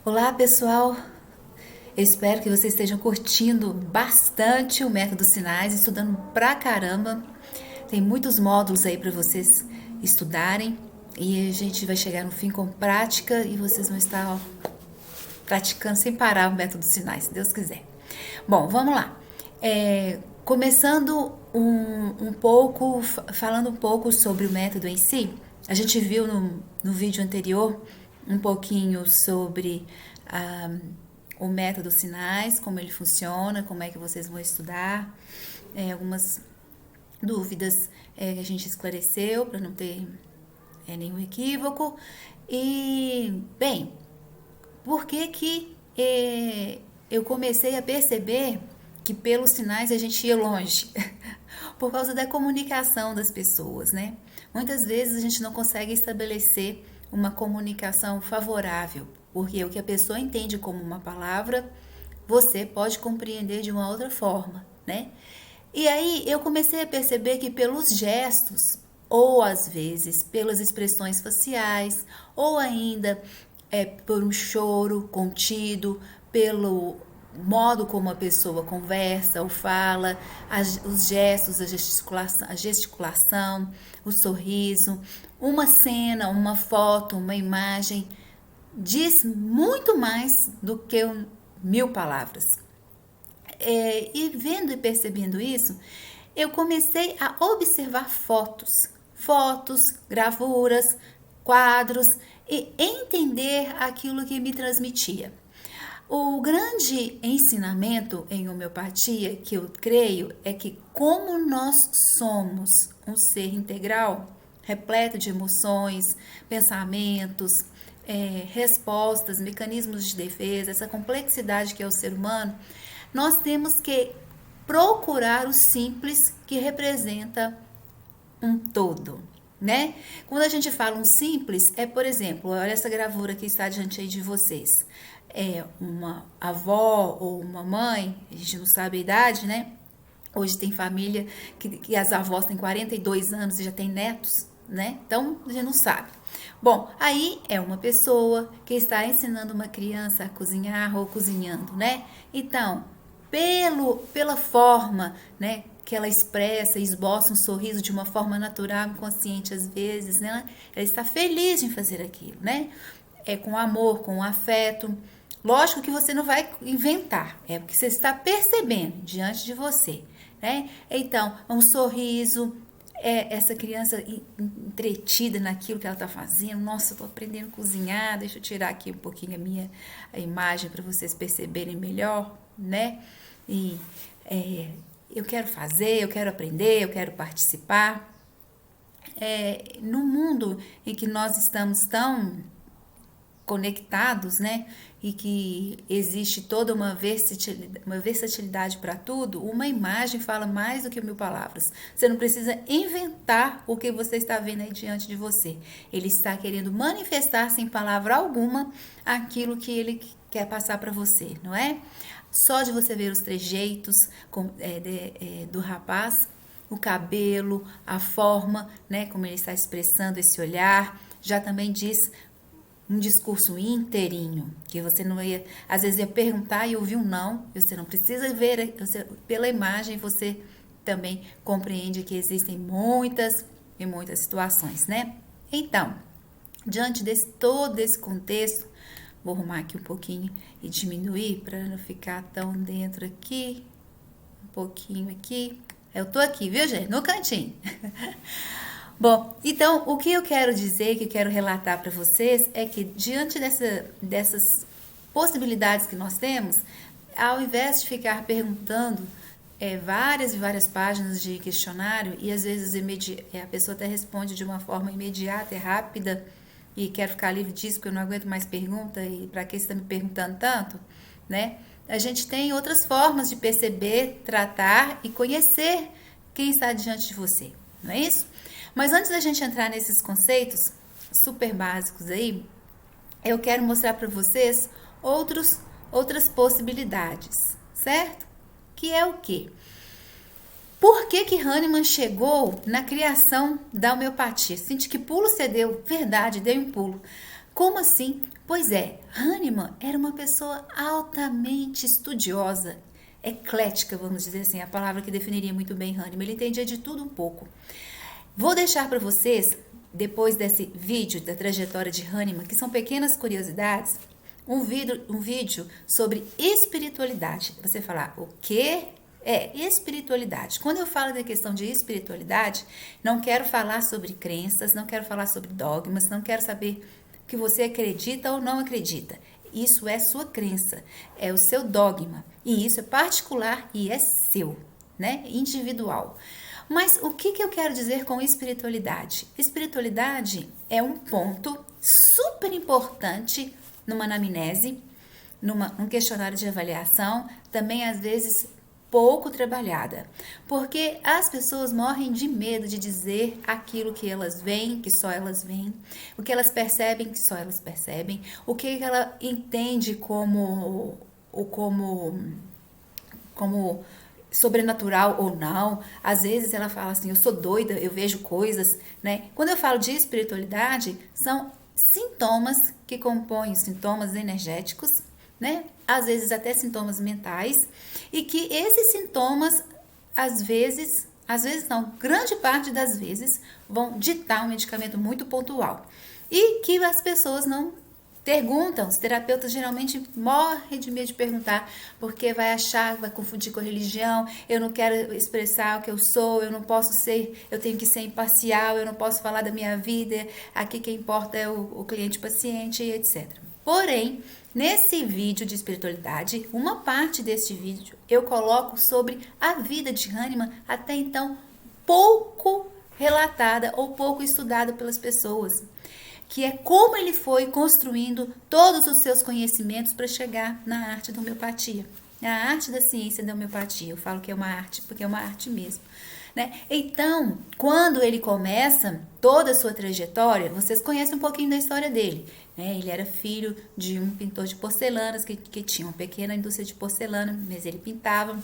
Olá, pessoal. Eu espero que vocês estejam curtindo bastante o método Sinais, estudando pra caramba. Tem muitos módulos aí para vocês estudarem e a gente vai chegar no fim com prática e vocês vão estar praticando sem parar o método Sinais, se Deus quiser. Bom, vamos lá. Começando um pouco, falando um pouco sobre o método em si, a gente viu no vídeo anterior um pouquinho sobre o método Sinais, como ele funciona, como é que vocês vão estudar, algumas dúvidas que a gente esclareceu para não ter nenhum equívoco. E, bem, por que eu comecei a perceber que pelos sinais a gente ia longe? Por causa da comunicação das pessoas, né? Muitas vezes a gente não consegue estabelecer uma comunicação favorável, porque o que a pessoa entende como uma palavra, você pode compreender de uma outra forma, né? E aí eu comecei a perceber que pelos gestos, ou às vezes pelas expressões faciais, ou ainda por um choro contido, pelo modo como a pessoa conversa ou fala, os gestos, a gesticulação, o sorriso, uma cena, uma foto, uma imagem, diz muito mais do que 1000 palavras. E vendo e percebendo isso, eu comecei a observar fotos, gravuras, quadros e entender aquilo que me transmitia. O grande ensinamento em homeopatia que eu creio é que como nós somos um ser integral, repleto de emoções, pensamentos, respostas, mecanismos de defesa, essa complexidade que é o ser humano, nós temos que procurar o simples que representa um todo, né? Quando a gente fala um simples, por exemplo, olha essa gravura que está diante aí de vocês. É uma avó ou uma mãe, a gente não sabe a idade, né? Hoje tem família que as avós têm 42 anos e já tem netos, né? Então, a gente não sabe. Bom, aí é uma pessoa que está ensinando uma criança a cozinhar ou cozinhando, né? Então, pela forma, né, que ela expressa, esboça um sorriso de uma forma natural, inconsciente às vezes, né? Ela está feliz em fazer aquilo, né? É com amor, com afeto. Lógico que você não vai inventar, é o que você está percebendo diante de você, né? Então, um sorriso, essa criança entretida naquilo que ela está fazendo. Nossa, eu tô aprendendo a cozinhar, deixa eu tirar aqui um pouquinho a imagem para vocês perceberem melhor, né? E eu quero fazer, eu quero aprender, eu quero participar. No mundo em que nós estamos tão conectados, né? E que existe toda uma versatilidade para tudo, uma imagem fala mais do que 1000 palavras. Você não precisa inventar o que você está vendo aí diante de você. Ele está querendo manifestar sem palavra alguma aquilo que ele quer passar para você, não é? Só de você ver os trejeitos do rapaz, o cabelo, a forma, né, como ele está expressando esse olhar, já também diz um discurso inteirinho, que você não ia, às vezes ia perguntar e ouvir um não, você não precisa ver, pela imagem você também compreende que existem muitas e muitas situações, né? Então, diante todo esse contexto, vou arrumar aqui um pouquinho e diminuir para não ficar tão dentro aqui, um pouquinho aqui. Eu tô aqui, viu, gente? No cantinho. Bom, então o que eu quero dizer, que eu quero relatar para vocês é que diante dessas possibilidades que nós temos, ao invés de ficar perguntando várias e várias páginas de questionário e às vezes a pessoa até responde de uma forma imediata e rápida e quero ficar livre disso porque eu não aguento mais pergunta e para que você está me perguntando tanto, né? A gente tem outras formas de perceber, tratar e conhecer quem está diante de você, não é isso? Mas antes da gente entrar nesses conceitos super básicos aí, eu quero mostrar para vocês outras possibilidades, certo? Que é o quê? Por que Hahnemann chegou na criação da homeopatia? Sente que pulo você deu? Verdade, deu um pulo. Como assim? Pois é, Hahnemann era uma pessoa altamente estudiosa, eclética, vamos dizer assim, a palavra que definiria muito bem Hahnemann. Ele entendia de tudo um pouco. Vou deixar para vocês, depois desse vídeo da trajetória de Hahnemann, que são pequenas curiosidades, um vídeo sobre espiritualidade. Você falar, o que é espiritualidade? Quando eu falo da questão de espiritualidade, não quero falar sobre crenças, não quero falar sobre dogmas, não quero saber que você acredita ou não acredita. Isso é sua crença, é o seu dogma. E isso é particular e é seu, né? Individual. Mas o que eu quero dizer com espiritualidade? Espiritualidade é um ponto super importante numa anamnese, num questionário de avaliação, também às vezes pouco trabalhada, porque as pessoas morrem de medo de dizer aquilo que elas veem, que só elas veem, o que elas percebem, que só elas percebem, o que ela entende como sobrenatural ou não. Às vezes ela fala assim, eu sou doida, eu vejo coisas, né? Quando eu falo de espiritualidade, são sintomas que compõem sintomas energéticos, né? Às vezes até sintomas mentais, e que esses sintomas, às vezes não, grande parte das vezes, vão ditar um medicamento muito pontual. E que as pessoas não perguntam, os terapeutas geralmente morrem de medo de perguntar, porque vai achar, vai confundir com a religião, eu não quero expressar o que eu sou, eu não posso ser, eu tenho que ser imparcial, eu não posso falar da minha vida, aqui quem importa é o cliente-paciente, etc. Porém, nesse vídeo de espiritualidade, uma parte deste vídeo eu coloco sobre a vida de Hahnemann, até então pouco relatada ou pouco estudada pelas pessoas, que é como ele foi construindo todos os seus conhecimentos para chegar na arte da homeopatia, na arte da ciência da homeopatia. Eu falo que é uma arte porque é uma arte mesmo, né? Então, quando ele começa toda a sua trajetória, vocês conhecem um pouquinho da história dele, né? Ele era filho de um pintor de porcelanas que tinha uma pequena indústria de porcelana, mas ele pintava.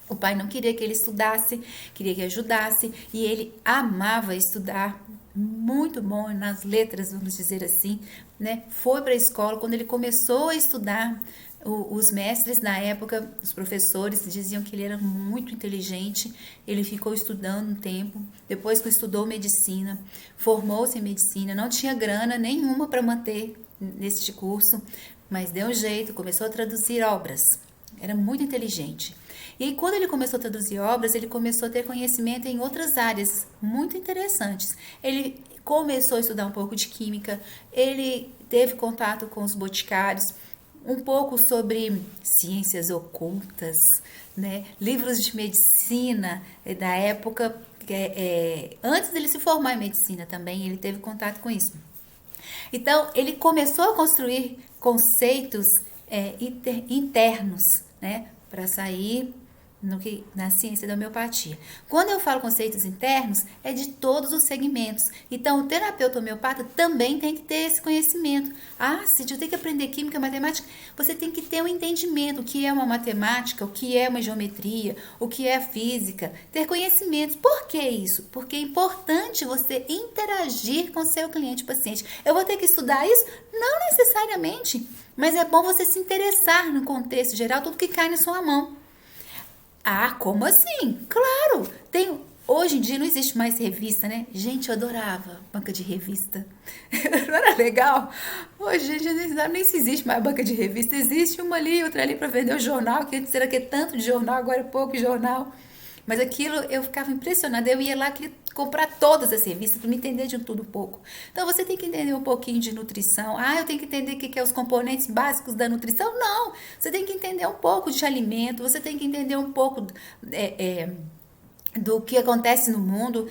O pai não queria que ele estudasse, queria que ajudasse, e ele amava estudar, muito bom nas letras, vamos dizer assim, né? Foi para a escola. Quando ele começou a estudar, os mestres na época, os professores diziam que ele era muito inteligente. Ele ficou estudando um tempo, depois que estudou medicina, formou-se em medicina, não tinha grana nenhuma para manter neste curso, mas deu um jeito, começou a traduzir obras, era muito inteligente. E aí, quando ele começou a traduzir obras, ele começou a ter conhecimento em outras áreas muito interessantes. Ele começou a estudar um pouco de química, ele teve contato com os boticários, um pouco sobre ciências ocultas, né? Livros de medicina da época, antes dele se formar em medicina também, ele teve contato com isso. Então, ele começou a construir conceitos internos, né? Para sair na ciência da homeopatia. Quando eu falo conceitos internos, é de todos os segmentos. Então, o terapeuta homeopata também tem que ter esse conhecimento. Cid, eu tenho que aprender química, matemática. Você tem que ter um entendimento, o que é uma matemática, o que é uma geometria, o que é a física. Ter conhecimentos. Por que isso? Porque é importante você interagir com o seu cliente-paciente. Eu vou ter que estudar isso? Não necessariamente. Mas é bom você se interessar no contexto geral, tudo que cai na sua mão. Como assim? Claro! Hoje em dia não existe mais revista, né? Gente, eu adorava banca de revista. Não era legal? Hoje, gente, nem se existe mais banca de revista. Existe uma ali, outra ali para vender o jornal. Que será que é tanto de jornal, agora é pouco jornal. Mas aquilo eu ficava impressionada. Eu ia lá queria comprar todas as revistas para me entender de tudo um pouco. Então você tem que entender um pouquinho de nutrição. Eu tenho que entender o que é os componentes básicos da nutrição. Não! Você tem que entender um pouco de alimento, você tem que entender um pouco do que acontece no mundo,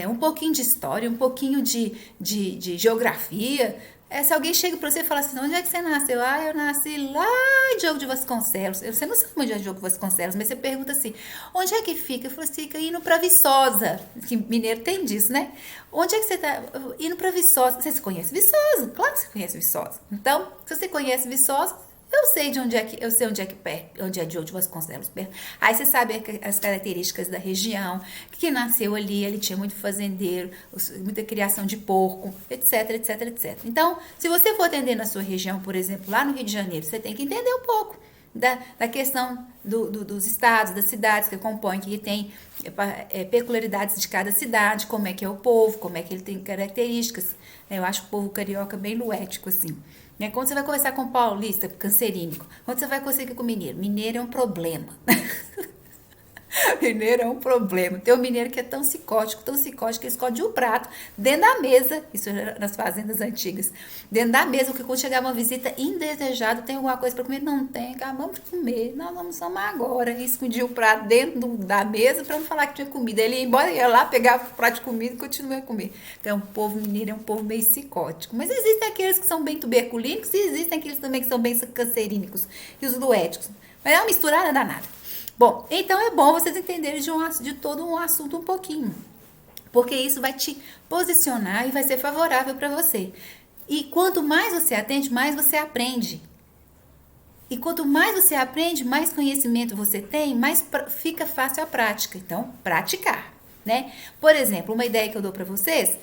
um pouquinho de história, um pouquinho de geografia. Se alguém chega para você e fala assim, onde é que você nasceu? Eu nasci lá em Diogo de Vasconcelos. Você não sabe onde é Diogo de Vasconcelos, mas você pergunta assim, onde é que fica? Eu falo assim, fica indo para Viçosa, que mineiro tem disso, né? Onde é que você está? Indo para Viçosa. Você conhece Viçosa? Claro que você conhece Viçosa. Então, se você conhece Viçosa, Eu sei de onde é que, eu sei onde é que perto, onde é Diogo Vasconcelos perto. Aí você sabe as características da região, que nasceu ali, ele tinha muito fazendeiro, muita criação de porco, etc, etc, etc. Então, se você for atender na sua região, por exemplo, lá no Rio de Janeiro, você tem que entender um pouco da questão dos estados, das cidades que compõem, que tem peculiaridades de cada cidade, como é que é o povo, como é que ele tem características. Eu acho o povo carioca bem luético, assim. Quando você vai conversar com paulista, cancerínico, quando você vai conversar com mineiro, mineiro é um problema. Mineiro é um problema. Tem um mineiro que é tão psicótico, que ele esconde o prato dentro da mesa, isso era nas fazendas antigas, dentro da mesa, porque quando chegava uma visita indesejada, tem alguma coisa para comer? Não tem, acabamos de comer, nós vamos tomar agora. E escondia o prato dentro da mesa para não falar que tinha comida. Ele ia embora, ia lá, pegava o prato de comida e continuava a comer. Então, o povo mineiro é um povo meio psicótico. Mas existem aqueles que são bem tuberculínicos e existem aqueles também que são bem cancerínicos e os luéticos. Mas é uma misturada danada. Bom, então é bom vocês entenderem de todo um assunto um pouquinho, porque isso vai te posicionar e vai ser favorável para você. E quanto mais você atende, mais você aprende. E quanto mais você aprende, mais conhecimento você tem, mais fica fácil a prática. Então, praticar, né? Por exemplo, uma ideia que eu dou para vocês,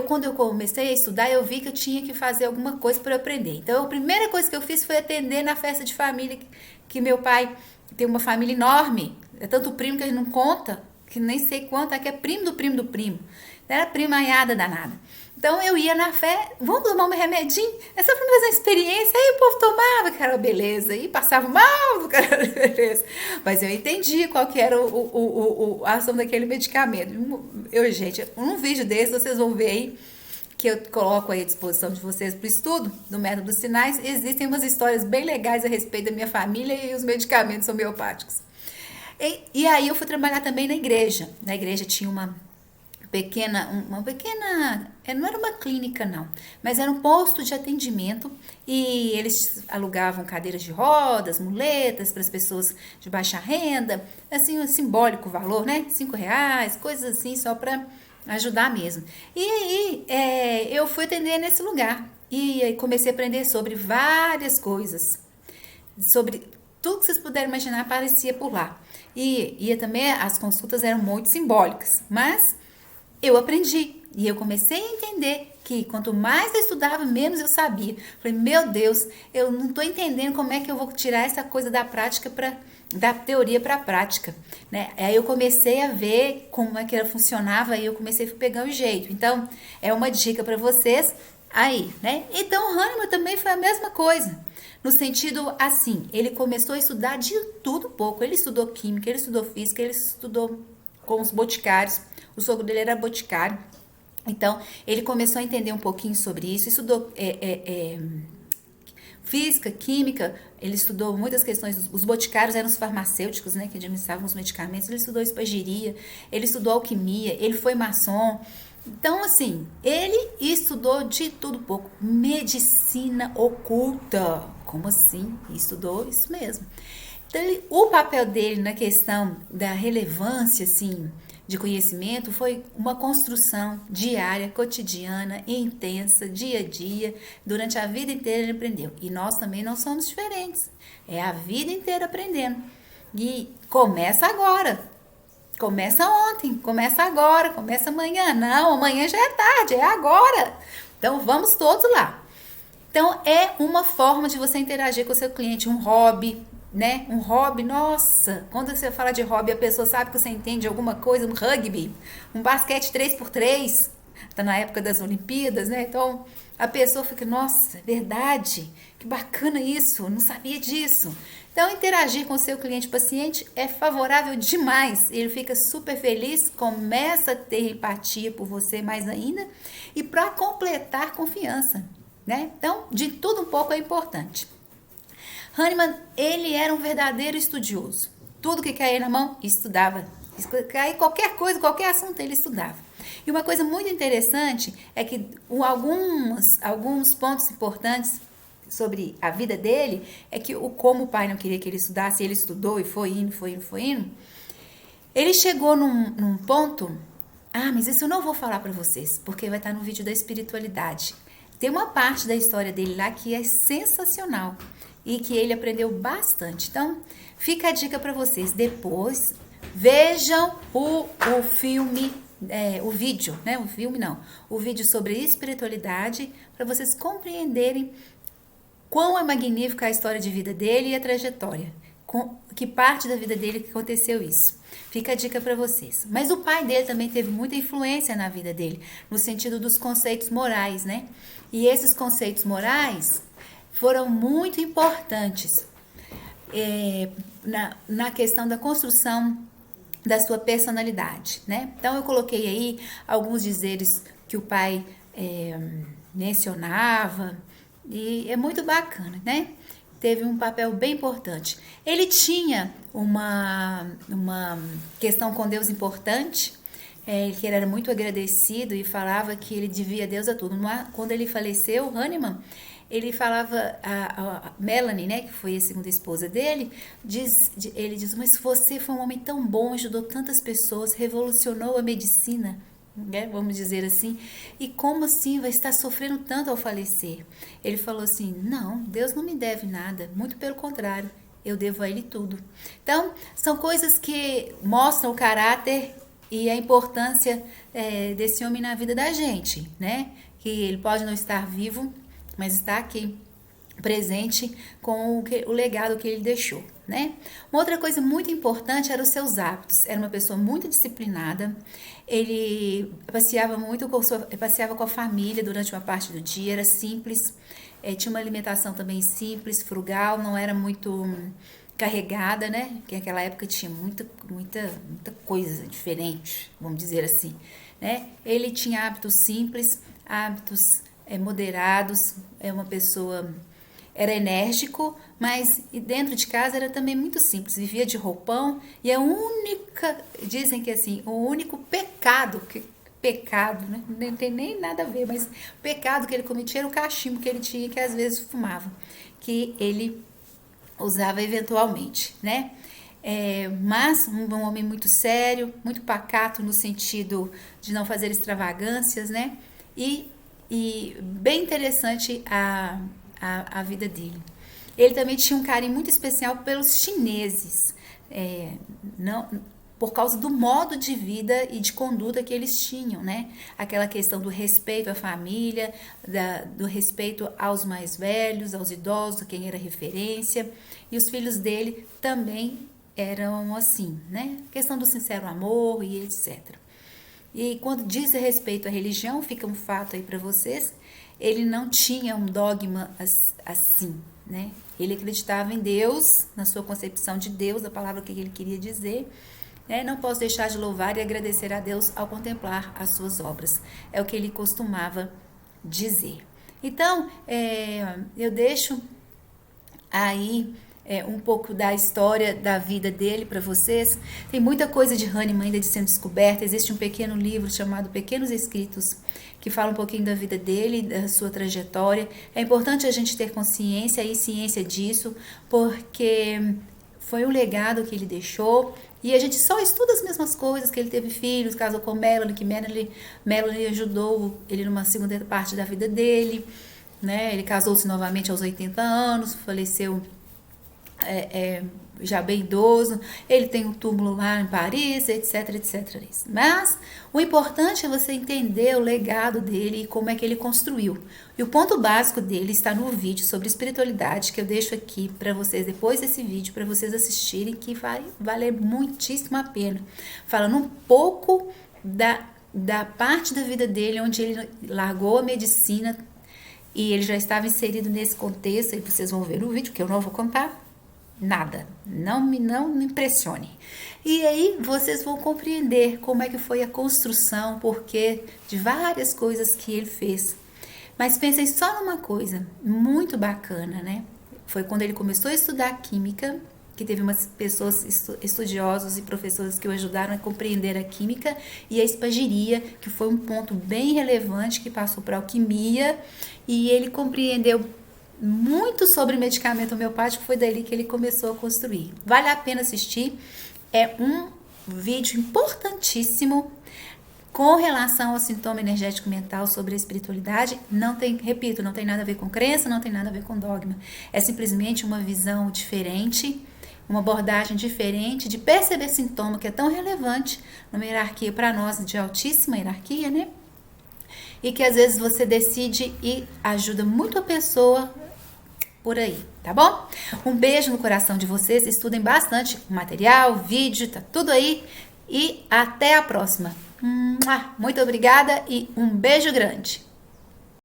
quando eu comecei a estudar, eu vi que eu tinha que fazer alguma coisa para aprender. Então, a primeira coisa que eu fiz foi atender na festa de família que meu pai tem uma família enorme, é tanto primo que ele não conta, que nem sei quanto, é que é primo do primo do primo. Era primaiada danada. Então eu ia na fé, vamos tomar um remedinho? É só pra fazer uma experiência. Aí o povo tomava, cara, beleza. E passava mal, cara, beleza. Mas eu entendi qual que era a ação daquele medicamento. Gente, num vídeo desse vocês vão ver aí, que eu coloco aí à disposição de vocês para o estudo do método dos sinais. Existem umas histórias bem legais a respeito da minha família e os medicamentos homeopáticos. E aí eu fui trabalhar também na igreja. Na igreja tinha uma pequena, não era uma clínica não, mas era um posto de atendimento e eles alugavam cadeiras de rodas, muletas para as pessoas de baixa renda, assim, um simbólico valor, né? R$5, coisas assim, só para ajudar mesmo. E aí eu fui atender nesse lugar e aí comecei a aprender sobre várias coisas, sobre tudo que vocês puderem imaginar aparecia por lá. E também as consultas eram muito simbólicas, mas eu aprendi e eu comecei a entender que quanto mais eu estudava, menos eu sabia. Falei, meu Deus, eu não estou entendendo como é que eu vou tirar essa coisa da prática da teoria para a prática, né? Aí eu comecei a ver como é que ela funcionava e eu comecei a pegar o jeito. Então, é uma dica para vocês aí, né? Então, o Hahnemann também foi a mesma coisa. No sentido assim, ele começou a estudar de tudo um pouco. Ele estudou química, ele estudou física, ele estudou com os boticários. O sogro dele era boticário. Então, ele começou a entender um pouquinho sobre isso. Estudou física, química. Ele estudou muitas questões. Os boticários eram os farmacêuticos, né, que administravam os medicamentos. Ele estudou espagiria, ele estudou alquimia, ele foi maçom. Então, assim, ele estudou de tudo um pouco. Medicina oculta. Como assim? Estudou isso mesmo. Então, o papel dele na questão da relevância, assim, de conhecimento foi uma construção diária, cotidiana, intensa, dia a dia. Durante a vida inteira ele aprendeu. E nós também não somos diferentes. É a vida inteira aprendendo. E começa agora. Começa ontem, começa agora, começa amanhã. Não, amanhã já é tarde, é agora. Então, vamos todos lá. Então, é uma forma de você interagir com o seu cliente, um hobby, né? Um hobby, nossa, quando você fala de hobby, a pessoa sabe que você entende alguma coisa, um rugby, um basquete 3x3, tá na época das Olimpíadas, né? Então, a pessoa fica, nossa, é verdade, que bacana isso, não sabia disso. Então, interagir com o seu cliente paciente é favorável demais. Ele fica super feliz, começa a ter empatia por você mais ainda e para completar confiança, né? Então, de tudo um pouco é importante. Hahnemann, ele era um verdadeiro estudioso. Tudo que caía na mão, estudava. Caía qualquer coisa, qualquer assunto, ele estudava. E uma coisa muito interessante é que alguns pontos importantes sobre a vida dele é que como o pai não queria que ele estudasse, ele estudou e foi indo. Ele chegou num ponto, mas isso eu não vou falar para vocês, porque vai estar no vídeo da espiritualidade. Tem uma parte da história dele lá que é sensacional, e que ele aprendeu bastante. Então, fica a dica para vocês. Depois, vejam o filme, o vídeo, né? O filme não. O vídeo sobre espiritualidade, para vocês compreenderem quão é magnífica a história de vida dele e a trajetória. Com que parte da vida dele que aconteceu isso. Fica a dica para vocês. Mas o pai dele também teve muita influência na vida dele, no sentido dos conceitos morais, né? E esses conceitos morais foram muito importantes na questão da construção da sua personalidade, né? Então eu coloquei aí alguns dizeres que o pai mencionava e é muito bacana, né? Teve um papel bem importante. Ele tinha uma questão com Deus importante, que ele era muito agradecido e falava que ele devia a Deus a tudo. Quando ele faleceu, Hahnemann, ele falava, a Melanie, né, que foi a segunda esposa dele, ele diz, mas você foi um homem tão bom, ajudou tantas pessoas, revolucionou a medicina, né, vamos dizer assim, e como assim vai estar sofrendo tanto ao falecer? Ele falou assim, não, Deus não me deve nada, muito pelo contrário, eu devo a Ele tudo. Então, são coisas que mostram o caráter e a importância desse homem na vida da gente, né? Que ele pode não estar vivo, mas está aqui, presente com o legado que ele deixou, né? Uma outra coisa muito importante eram os seus hábitos. Era uma pessoa muito disciplinada. Ele passeava muito passeava com a família durante uma parte do dia. Era simples. Tinha uma alimentação também simples, frugal. Não era muito carregada, né? Porque naquela época tinha muita coisa diferente, vamos dizer assim, né? Ele tinha hábitos simples, hábitos moderados. Uma pessoa era enérgico, mas dentro de casa era também muito simples, vivia de roupão, e dizem que assim, o único pecado, né? Não tem nem nada a ver, mas pecado que ele cometia era o cachimbo que ele tinha, que às vezes fumava, que ele usava eventualmente, né? Mas um homem muito sério, muito pacato no sentido de não fazer extravagâncias, né? E bem interessante a vida dele. Ele também tinha um carinho muito especial pelos chineses, por causa do modo de vida e de conduta que eles tinham, né? Aquela questão do respeito à família, do respeito aos mais velhos, aos idosos, a quem era referência, e os filhos dele também eram assim, né? Questão do sincero amor e etc. E quando diz respeito à religião, fica um fato aí para vocês, ele não tinha um dogma assim, né? Ele acreditava em Deus, na sua concepção de Deus, a palavra que ele queria dizer, né? Não posso deixar de louvar e agradecer a Deus ao contemplar as suas obras. É o que ele costumava dizer. Então, eu deixo aí um pouco da história da vida dele para vocês. Tem muita coisa de Hahnemann ainda de sendo descoberta. Existe um pequeno livro chamado Pequenos Escritos, que fala um pouquinho da vida dele, da sua trajetória. É importante a gente ter consciência e ciência disso, porque foi um legado que ele deixou, e a gente só estuda as mesmas coisas, que ele teve filhos, casou com Melanie, que Melanie ajudou ele numa segunda parte da vida dele, né? Ele casou-se novamente aos 80 anos, faleceu já bem idoso, ele tem um túmulo lá em Paris, etc, etc. Mas o importante é você entender o legado dele e como é que ele construiu. E o ponto básico dele está no vídeo sobre espiritualidade, que eu deixo aqui para vocês, depois desse vídeo, para vocês assistirem, que vai valer muitíssimo a pena. Falando um pouco da parte da vida dele, onde ele largou a medicina, e ele já estava inserido nesse contexto, e vocês vão ver no vídeo, que eu não vou contar nada, não me impressione. E aí vocês vão compreender como é que foi a construção, porque de várias coisas que ele fez. Mas pensem só numa coisa muito bacana, né? Foi quando ele começou a estudar química, que teve umas pessoas estudiosos e professores que o ajudaram a compreender a química, e a espagiria, que foi um ponto bem relevante que passou para a alquimia, e ele compreendeu muito sobre medicamento homeopático. Foi dali que ele começou a construir. Vale a pena assistir, é um vídeo importantíssimo Com relação ao sintoma energético mental sobre a espiritualidade, não tem nada a ver com crença, não tem nada a ver com dogma. É simplesmente uma visão diferente, uma abordagem diferente de perceber sintoma que é tão relevante numa hierarquia para nós de altíssima hierarquia, né? E que às vezes você decide e ajuda muito a pessoa por aí, tá bom? Um beijo no coração de vocês, estudem bastante o material, vídeo, tá tudo aí e até a próxima. Muito obrigada e um beijo grande.